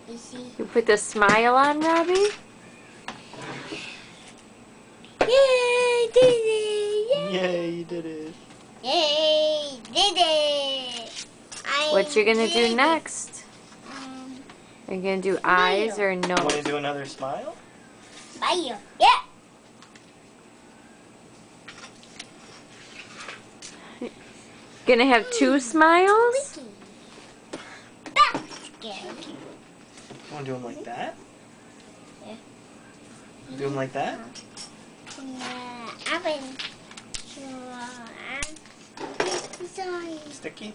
You see? You put the smile on, Robbie? Yay! Did it! Yay, you did it. Yay! Did it! What you gonna do next? Are you gonna do eyes or You want to nose? do another smile? Smile. Yeah. Gonna have two smiles? That's scary. You want to do them like that? Yeah. Do them like that? Sorry. Sticky?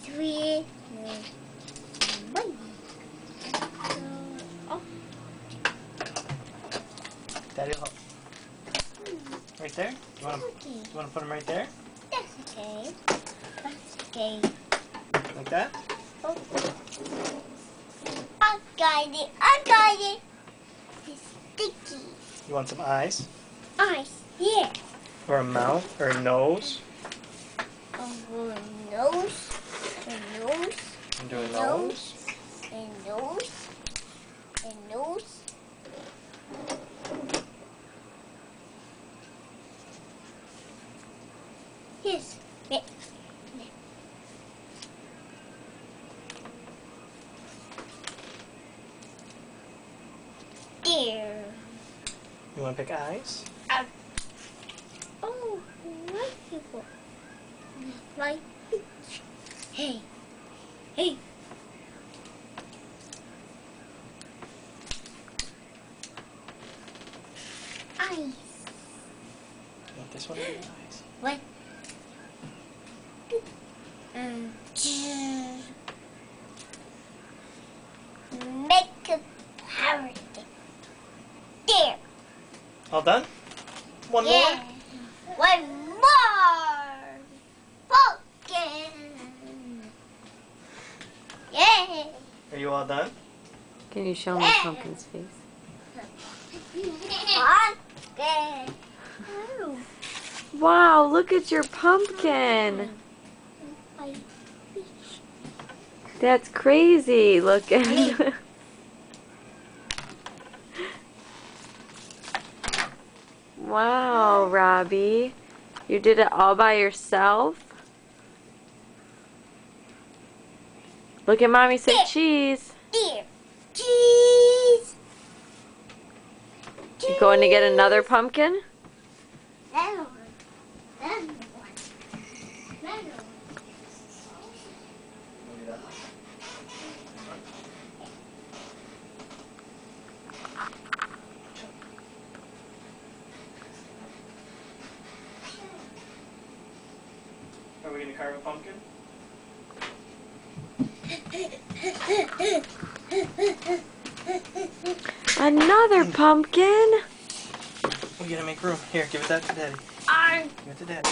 Three. One. Daddy will help. Right there? You want to put them right there? That's okay. That's okay. Like that? Oh. I got it. I got it. It's sticky. You want some eyes? Eyes. Yeah. Or a mouth? Or a nose? Oh, nose. A nose. And do a nose? A nose. A nose. Yes. There. You want to pick eyes? Oh, white people. White. Hey. Hey. Eyes. You want this one or the eyes? What? Make a parrot. There. All done? One more? Yeah. One more. Pumpkin. Yeah. Are you all done? Can you show me Pumpkin's face? Pumpkin. Wow, look at your pumpkin. That's crazy looking. Wow, Robbie. You did it all by yourself? Look at Mommy say cheese. There. Cheese. You going to get another pumpkin? That one. That one. That one. Are we going to carve a pumpkin? Another pumpkin? We got to make room. Here, give it that to Daddy. I Give it to Daddy.